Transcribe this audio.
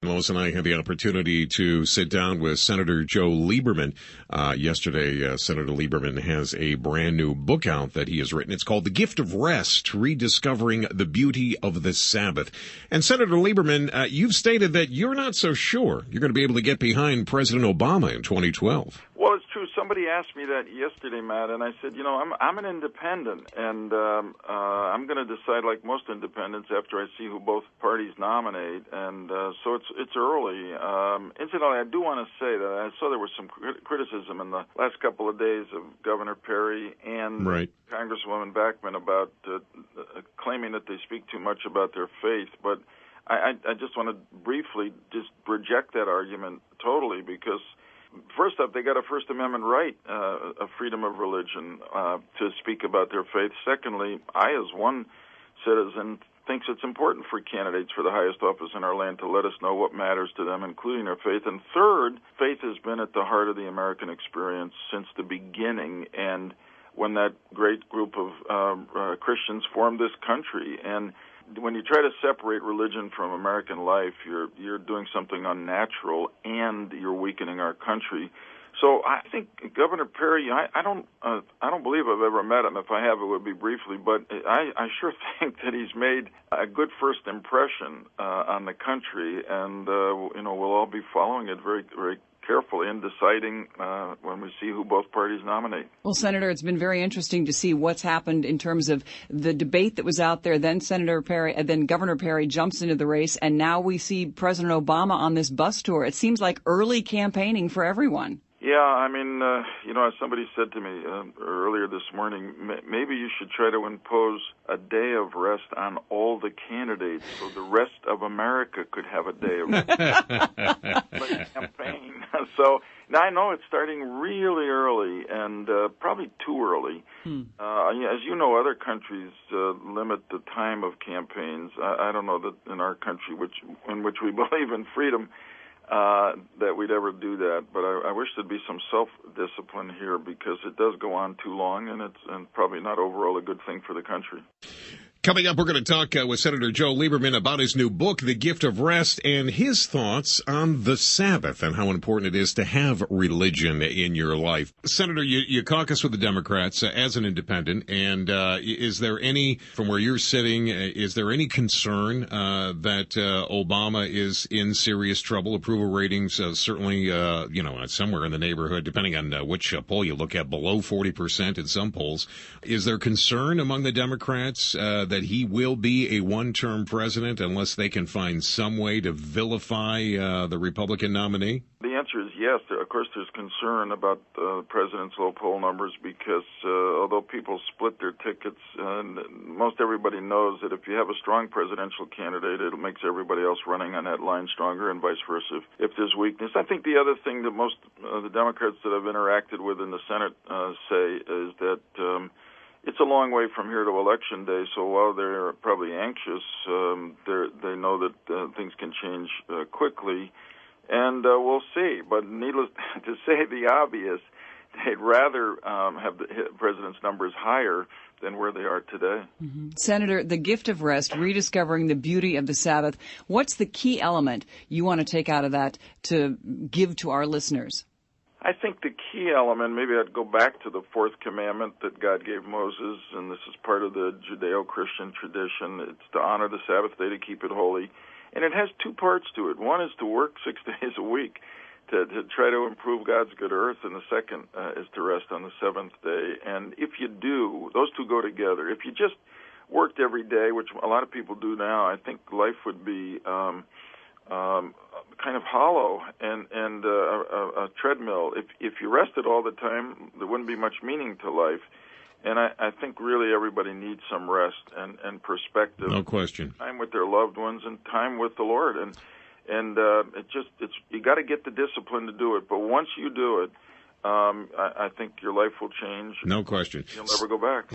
Lois and I had the opportunity to sit down with Senator Joe Lieberman. Yesterday, Senator Lieberman has a brand new book out that he has written. It's called The Gift of Rest, Rediscovering the Beauty of the Sabbath. And Senator Lieberman, you've stated that you're not so sure you're going to be able to get behind President Obama in 2012. Well, it's true. Somebody asked me that yesterday, Matt, and I said, I'm an independent, and I'm going to decide like most independents after I see who both parties nominate, and so it's early. Incidentally, I do want to say that I saw there was some criticism in the last couple of days of Governor Perry and Congresswoman Backman about claiming that they speak too much about their faith, but I just want to briefly just reject that argument totally, because first up, they got a First Amendment right, a freedom of religion, to speak about their faith. Secondly, I, as one citizen, thinks it's important for candidates for the highest office in our land to let us know what matters to them, including their faith. And third, faith has been at the heart of the American experience since the beginning, and when that great group of Christians formed this country. And when you try to separate religion from American life, you're doing something unnatural, and you're weakening our country. So I think Governor Perry, I don't believe I've ever met him. If I have, it would be briefly. But I sure think that he's made a good first impression on the country, and we'll all be following it very, very carefully in deciding when we see who both parties nominate. Well, Senator, it's been very interesting to see what's happened in terms of the debate that was out there. Then Senator Perry, and then Governor Perry jumps into the race, and now we see President Obama on this bus tour. It seems like early campaigning for everyone. Yeah, I mean, as somebody said to me earlier this morning, maybe you should try to impose a day of rest on all the candidates so the rest of America could have a day of rest. Campaign. So now I know it's starting really early and probably too early. As you know, other countries limit the time of campaigns. I don't know that in our country, in which we believe in freedom, that we'd ever do that, but I wish there'd be some self-discipline here, because it does go on too long, and it's probably not overall a good thing for the country. Coming up, we're going to talk with Senator Joe Lieberman about his new book, The Gift of Rest, and his thoughts on the Sabbath and how important it is to have religion in your life. Senator, you caucus with the Democrats as an independent, and is there any, from where you're sitting, is there any concern that Obama is in serious trouble? Approval ratings certainly, somewhere in the neighborhood, depending on which poll you look at, below 40% in some polls. Is there concern among the Democrats that he will be a one-term president unless they can find some way to vilify the Republican nominee? The answer is yes. Of course, there's concern about the president's low poll numbers, because although people split their tickets, most everybody knows that if you have a strong presidential candidate, it makes everybody else running on that line stronger, and vice versa if there's weakness. I think the other thing that most of the Democrats that I've interacted with in the Senate say is that it's a long way from here to Election Day, so while they're probably anxious, they know that things can change quickly, and we'll see. But needless to say the obvious, they'd rather have the president's numbers higher than where they are today. Mm-hmm. Senator, The Gift of Rest, Rediscovering the Beauty of the Sabbath. What's the key element you want to take out of that to give to our listeners? I think the key element, maybe I'd go back to the fourth commandment that God gave Moses, and this is part of the Judeo-Christian tradition. It's to honor the Sabbath day, to keep it holy. And it has two parts to it. One is to work 6 days a week to try to improve God's good earth, and the second is to rest on the seventh day. And if you do, those two go together. If you just worked every day, which a lot of people do now, I think life would be kind of hollow and a treadmill. If you rested all the time, there wouldn't be much meaning to life. And I think really everybody needs some rest and perspective. No question. Time with their loved ones and time with the Lord. And you got to get the discipline to do it. But once you do it, I think your life will change. No question. You'll never go back.